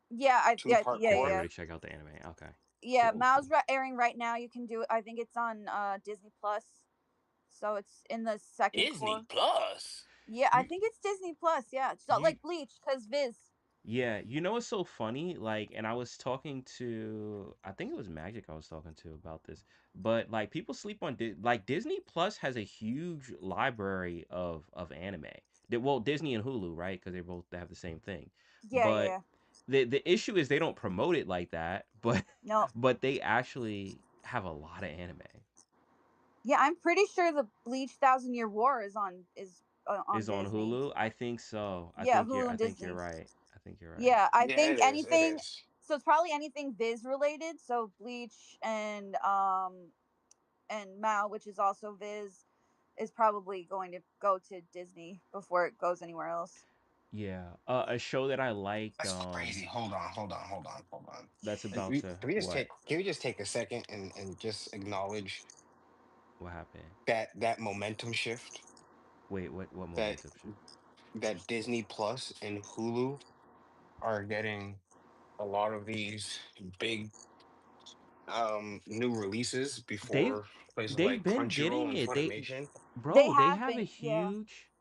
Yeah, two-part yeah, If I core. were yeah. to check out the anime, okay. Yeah, Cool, Mao's cool. airing right now. You can do it. I think it's on Disney Plus. So it's in the second Disney core. Plus. Yeah, I You think it's Disney Plus. Yeah. So you like Bleach cuz Viz. Yeah, you know what's so funny? Like, and I was talking to, I think it was Magic I was talking to about this, but like people sleep on like Disney Plus has a huge library of anime. Well, Disney and Hulu, right? Because they have the same thing. Yeah, yeah, But yeah. the issue is they don't promote it like that, but No. but they actually have a lot of anime. Yeah, I'm pretty sure the Bleach Thousand Year War is on Is on Disney. Hulu? I think so. Yeah, Hulu I and think you're Disney. right. I think you're right. Yeah, I Yeah, think it is. It anything, is. so it's probably anything Viz related, so Bleach and Mao, which is also Viz, is probably going to go to Disney before it goes anywhere else. Yeah. A show that I like That's crazy. Hold on. that's about to what? Can we just take a second and just acknowledge What happened? that momentum shift Wait, what that momentum shift? that Disney Plus and Hulu are getting a lot of these big new releases They've before places they've like been Crunchyroll getting and it. Funimation. They They have have a been, yeah. huge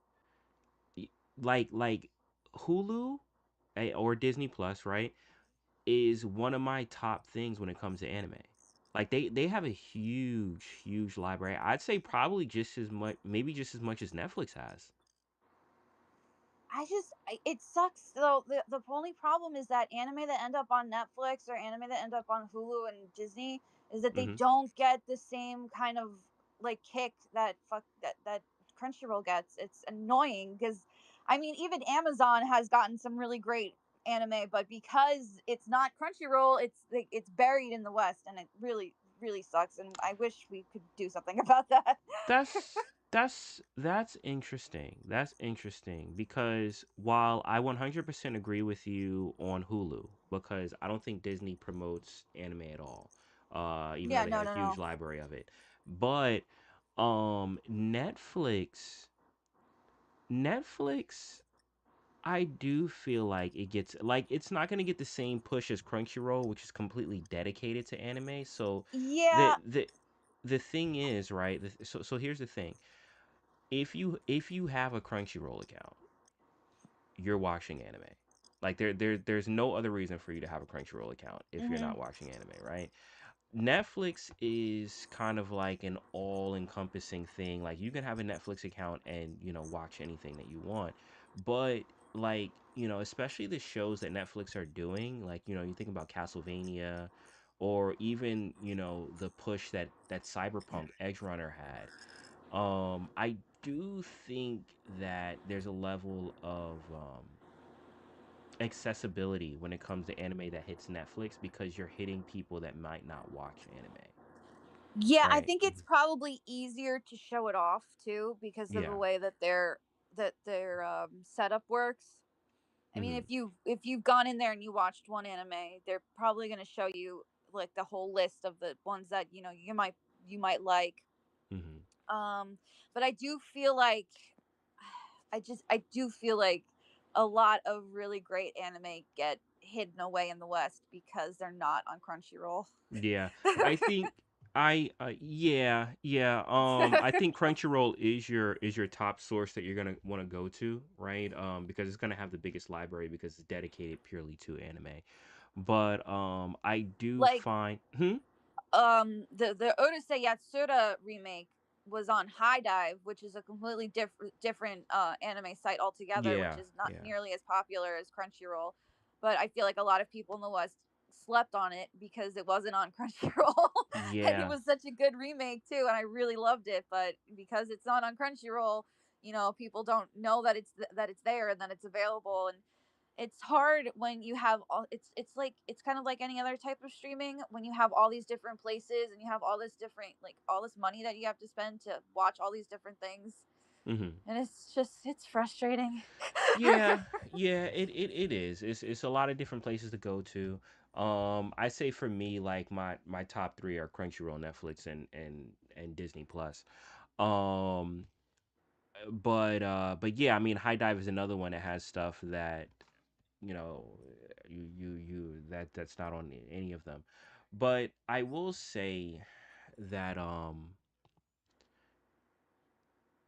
like Hulu or Disney Plus, right? Is one of my top things when it comes to anime. Like they have a huge library. I'd say probably just as much, maybe just as much as Netflix has. It sucks though. The only problem is that anime that end up on Netflix or anime that end up on Hulu and Disney is that they Hmm. don't get the same kind of like kick that Crunchyroll gets. It's annoying because I mean even Amazon has gotten some really great anime, but because it's not Crunchyroll, it's like it's buried in the West, and it really sucks. And I wish we could do something about that. That's interesting. That's interesting because while I 100% agree with you on Hulu because I don't think Disney promotes anime at all. Even though Yeah, they have no, a no, huge no. library of it. But Netflix I do feel like it gets like it's not going to get the same push as Crunchyroll, which is completely dedicated to anime. So the Yeah, the the thing is, right? So here's the thing. If you have a Crunchyroll account, you're watching anime. Like there's no other reason for you to have a Crunchyroll account if you're hmm not watching anime, right? Netflix is kind of like an all-encompassing thing. Like you can have a Netflix account and, watch anything that you want. But like, especially the shows that Netflix are doing, like, you think about Castlevania or even, the push that Cyberpunk Edge Runner had. I do think that there's a level of accessibility when it comes to anime that hits Netflix because you're hitting people that might not watch anime, Yeah, I right? think it's probably easier to show it off too because of the Yeah. way that their setup works. I mean, Hmm. if you've gone in there and you watched one anime, they're probably going to show you like the whole list of the ones that you might like. Hmm. But I do feel like I do feel like a lot of really great anime get hidden away in the West because they're not on Crunchyroll. Yeah. I think yeah. I think Crunchyroll is your top source that you're gonna want to go to, right? Because it's gonna have the biggest library because it's dedicated purely to anime. But I do Like find the Urusei Yatsura remake was on High Dive, which is a completely different anime site altogether, which yeah, is not yeah. nearly as popular as Crunchyroll. But I feel like a lot of people in the West slept on it because it wasn't on Crunchyroll, and it Yeah. was such a good remake too, and I really loved it. But because it's not on Crunchyroll, people don't know that that it's there and that it's available, and it's hard when you have all it's kind of like any other type of streaming when you have all these different places and you have all this different like all this money that you have to spend to watch all these different things, Mhm. and it's frustrating. Yeah, yeah, it is. It's a lot of different places to go to. I say for me, like my top three are Crunchyroll, Netflix, and Disney Plus. Um, but yeah, I mean, High Dive is another one that has stuff that you know that's not on any of them. But I will say that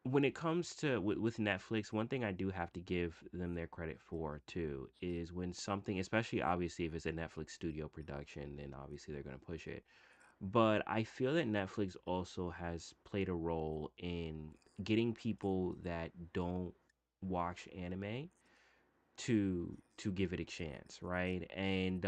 when it comes to with Netflix, one thing I do have to give them their credit for too is when something, especially obviously if it's a Netflix studio production, then obviously they're going to push it. But I feel that Netflix also has played a role in getting people that don't watch anime to give it a chance, right? And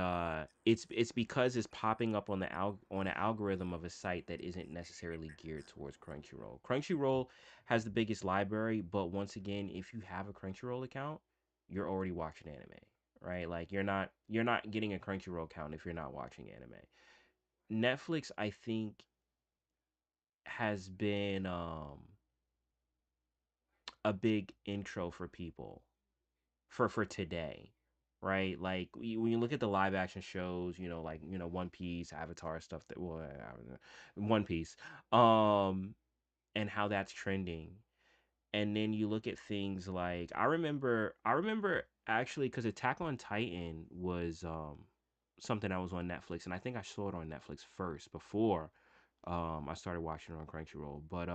it's because it's popping up on on an algorithm of a site that isn't necessarily geared towards Crunchyroll. Crunchyroll has the biggest library, but once again, if you have a Crunchyroll account, you're already watching anime, right? Like you're not getting a Crunchyroll account if you're not watching anime. Netflix, I think, has been a big intro for people for today, right? Like when you look at the live action shows, like One Piece, Avatar, stuff that well, One Piece, um, and how that's trending, and then you look at things like I remember actually because Attack on Titan was something that was on Netflix, and I think I saw it on Netflix first before I started watching it on Crunchyroll, but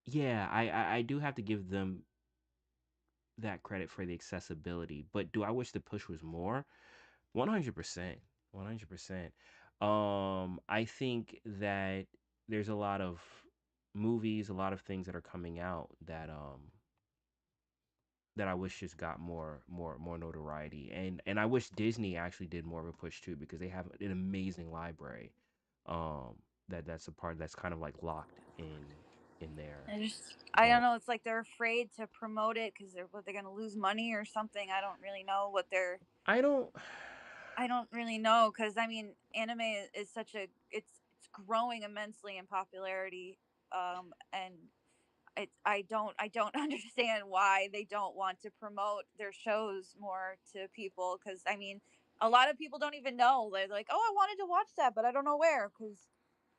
yeah, I do have to give them that credit for the accessibility. But do I wish the push was more? 100%. 100%. I think that there's a lot of movies, a lot of things that are coming out that I wish just got more notoriety. And I wish Disney actually did more of a push too because they have an amazing library. Um that's a part that's kind of like locked in their I don't vault. know. It's like they're afraid to promote it because they're gonna lose money or something. I don't really know what they're. I don't I don't really know because I mean, anime is such a it's growing immensely in popularity, and I don't understand why they don't want to promote their shows more to people because I mean, a lot of people don't even know. They're like, oh, I wanted to watch that, but I don't know where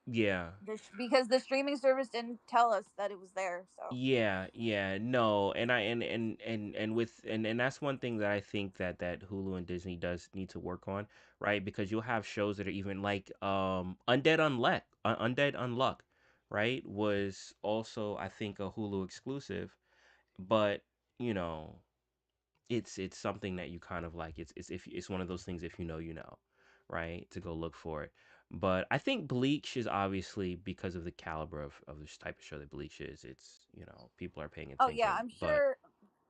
yeah. because the streaming service didn't tell us that it was there. So Yeah, yeah, no, and I and with and that's one thing that I think that Hulu and Disney does need to work on, right? Because you'll have shows that are even like Undead Unluck, right? Was also I think a Hulu exclusive, but you know, it's something that you kind of like it's if it's one of those things if you know you know, right, to go look for it. But I think Bleach is obviously because of the caliber of this type of show that Bleach is, it's people are paying oh yeah, attention. I'm But sure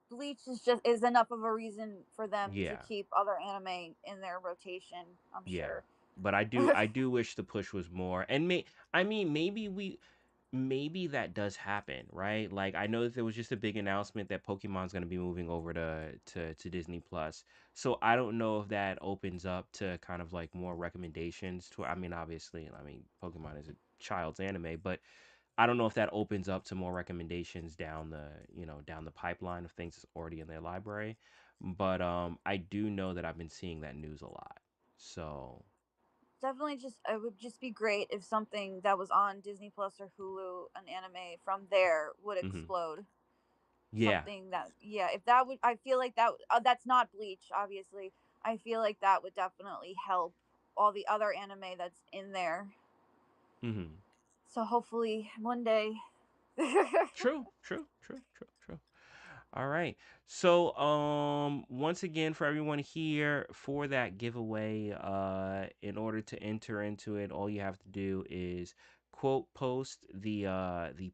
Bleach is enough of a reason for them to yeah, keep other anime in their rotation. I'm yeah, sure. but I do wish the push was more. And I mean maybe that does happen, right? Like I know that there was just a big announcement that Pokemon's going to be moving over to Disney Plus. So I don't know if that opens up to kind of like more recommendations to I mean obviously, I mean Pokemon is a child's anime, but I don't know if that opens up to more recommendations down the pipeline of things that's already in their library. But I do know that I've been seeing that news a lot. So, Definitely, just it would just be great if something that was on Disney Plus or Hulu, an anime from there, would mhm. explode. Yeah. Something that, yeah, if that would, I feel like that's not Bleach, obviously. I feel like that would definitely help all the other anime that's in there. Mhm. So hopefully one day. True, true, true, true, true. All right. So, once again, for everyone here, for that giveaway, in order to enter into it, all you have to do is quote post the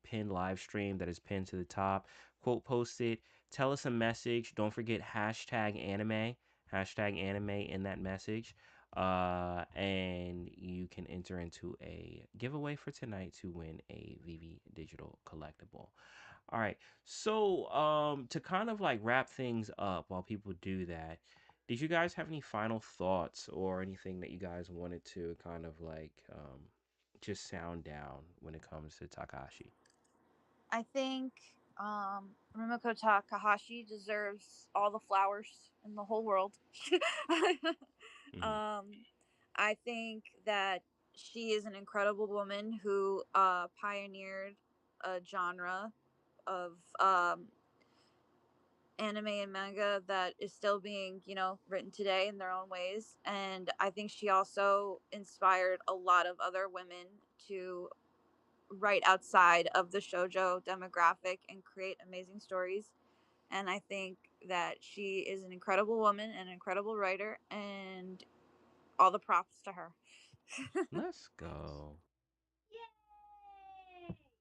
pinned live stream that is pinned to the top. Quote post it. Tell us a message. Don't forget hashtag anime in that message. And you can enter into a giveaway for tonight to win a VV Digital collectible. All right. So, to kind of like wrap things up while people do that, did you guys have any final thoughts or anything that you guys wanted to kind of like just sound down when it comes to Takashi? I think Rumiko Takahashi deserves all the flowers in the whole world. Hmm. um, I think that she is an incredible woman who pioneered a genre of anime and manga that is still being, written today in their own ways. And I think she also inspired a lot of other women to write outside of the shojo demographic and create amazing stories. And I think that she is an incredible woman, an incredible writer, and all the props to her. Let's go.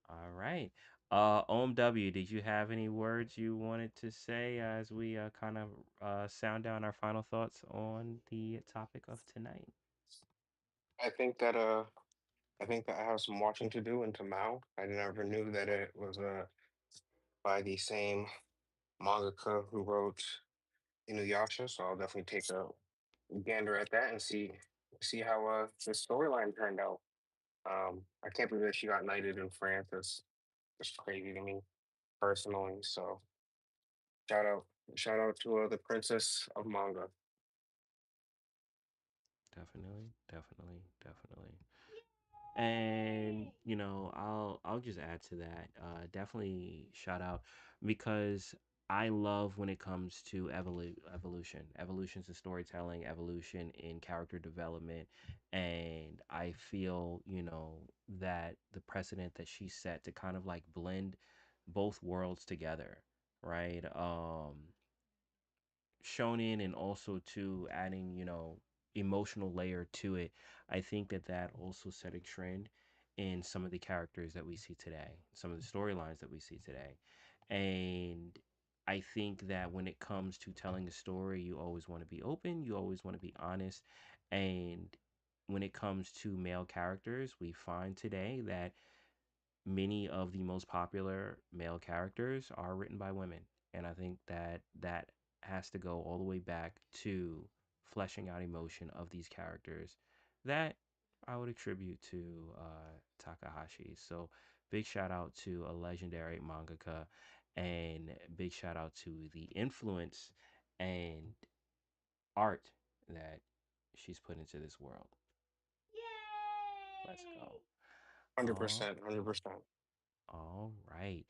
All right. OMW, did you have any words you wanted to say as we kind of sound down our final thoughts on the topic of tonight? I think that I think that I have some watching to do into Mao. I never knew that it was by the same mangaka who wrote Inuyasha, so I'll definitely take a gander at that and see how the storyline turned out. I can't believe that she got knighted in France. That's crazy to me personally. So shout out shout out to the princess of manga. Definitely, definitely, definitely. And I'll just add to that. Definitely shout out because I love when it comes to evolution, evolutions in storytelling, evolution in character development, and I feel that the precedent that she set to kind of like blend both worlds together, right? Shonen and also to adding emotional layer to it. I think that that also set a trend in some of the characters that we see today, some of the storylines that we see today. And I think that when it comes to telling a story, you always want to be open, you always want to be honest. And when it comes to male characters, we find today that many of the most popular male characters are written by women. And I think that that has to go all the way back to fleshing out emotion of these characters that I would attribute to Takahashi. So big shout out to a legendary mangaka and big shout out to the influence and art that she's put into this world. Let's go. Hundred Oh, percent, 100%. all right.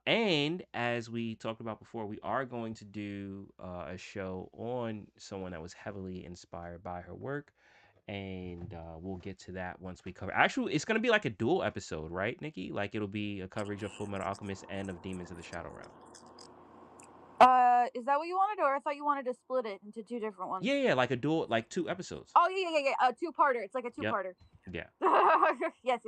And as we talked about before, we are going to do a show on someone that was heavily inspired by her work. And we'll get to that once we cover. Actually, it's going to be like a dual episode, right, Nikki? Like it'll be a coverage of Full Metal Alchemist and of Demons of the Shadow Realm. Is that what you wanted, or I thought you wanted to split it into two different ones? Yeah, yeah, like a dual, like two episodes. Oh yeah. A two-parter. It's like a Yep. two-parter. Yeah. Yes.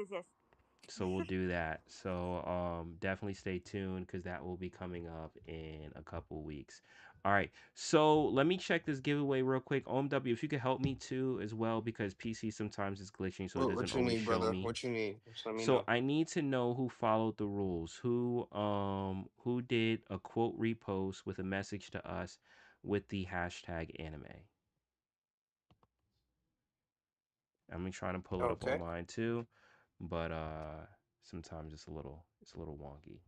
So we'll do that. So definitely stay tuned because that will be coming up in a couple weeks. All right. So let me check this giveaway real quick. OMW, if you could help me too as well because PC sometimes is glitching so it doesn't What you always need, show brother? me. What you need? Just let me So know. I need to know who followed the rules. Who did a quote repost with a message to us with the hashtag anime. I'm trying to pull it up on Okay. mine too, but sometimes it's a little wonky.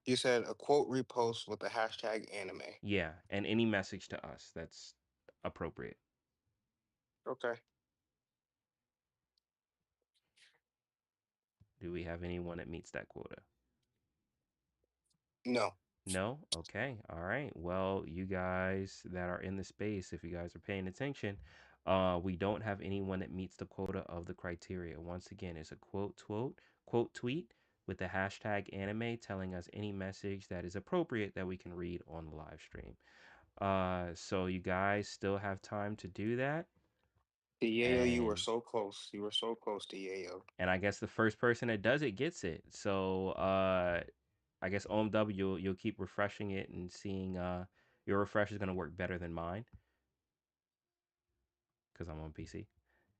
You said a quote repost with the hashtag anime. Yeah, and any message to us that's appropriate. Okay. Do we have anyone that meets that quota? No. No? Okay. All right. Well, you guys that are in the space, if you guys are paying attention, we don't have anyone that meets the quota of the criteria. Once again, it's a quote tweet with the hashtag anime, telling us any message that is appropriate that we can read on the live stream. So you guys still have time to do that. Diego, you were And so close. You were so close, Diego. and I guess the first person that does it gets it. So I guess OMW, you'll keep refreshing it and seeing your refresh is gonna work better than mine because I'm on PC.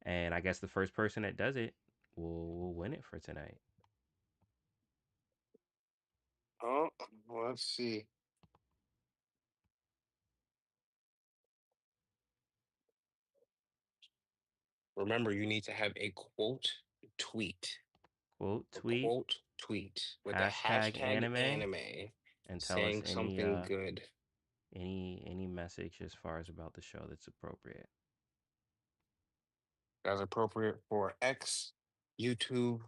And I guess the first person that does it will win it for tonight. Oh, let's see. Remember, you need to have a tweet, Quote a tweet tweet with the hashtag hashtag anime anime and tell us saying something good any message as far as about the show that's appropriate. that's appropriate for X, YouTube,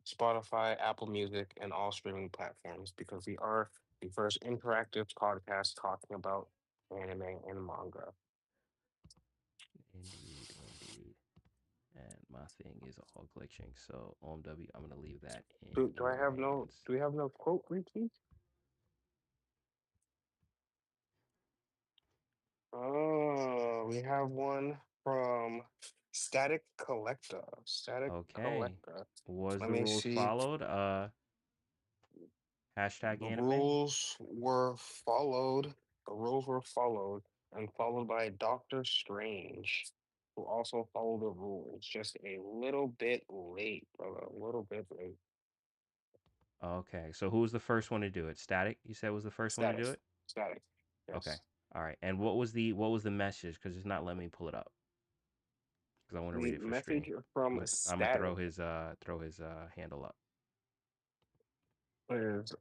Spotify, Apple Music, and all streaming platforms because we are the first interactive podcast talking about anime and manga. Indeed, indeed. And my thing is all glitching, so OMW, I'm gonna leave that in Do I your have no? hands. Do we have no quote retweet? Oh, we have one from Static Collector. Static Okay. Collector. Was Let the me rules see. followed? Hashtag The anime. rules were followed. The rules were followed and followed by Doctor Strange, who also followed the rules. Just a little bit late, brother. A little bit late. Okay. So who was the first one to do it? Static, you said was the first one to Static. do it? Static. Okay. Yes. All right. And what was the message? Because it's not letting me pull it up. Because I want to read The it for stream. message from I'm gonna Static throw his handle up. is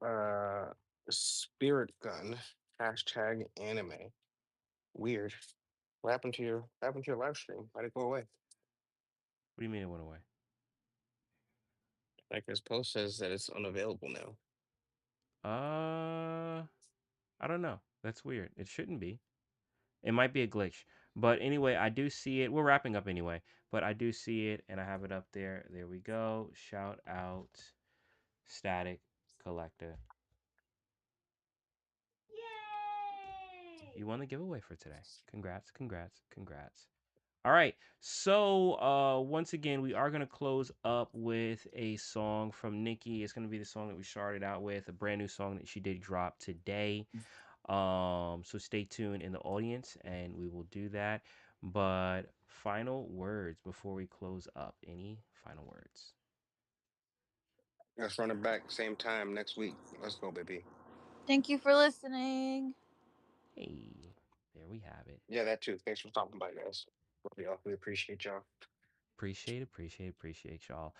Spirit Gun. Hashtag anime. Weird. What happened to your live stream? Why'd it go away? What do you mean it went away? Like this post says that it's unavailable now. I don't know. That's weird. It shouldn't be. It might be a glitch. But anyway, I do see it. We're wrapping up anyway, but I do see it and I have it up there. There we go. Shout out Static Collector. You won the giveaway for today. Congrats, congrats, congrats. All right. So once again, we are gonna close up with a song from Nikki. It's gonna be the song that we started out with, a brand new song that she did drop today. So stay tuned in the audience and we will do that. But final words before we close up. Any final words? Let's run it back same time next week. Let's go, baby. Thank you for listening. Hey, there we have it. Yeah, that too. Thanks for stopping by, guys. Love y'all. We appreciate y'all. Appreciate y'all.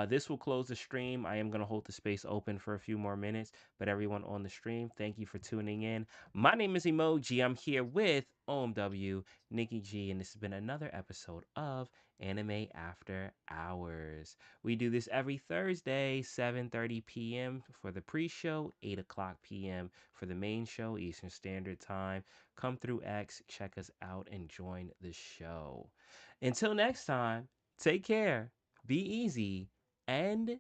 This will close the stream. I am going to hold the space open for a few more minutes, but everyone on the stream, thank you for tuning in. My name is Emoji. I'm here with OMW, Nikki G, and this has been another episode of Anime After Hours. We do this every Thursday, 7:30 p.m. for the pre-show, 8 o'clock p.m. for the main show, Eastern Standard Time. Come through X, check us out, and join the show. Until next time, take care, be easy, and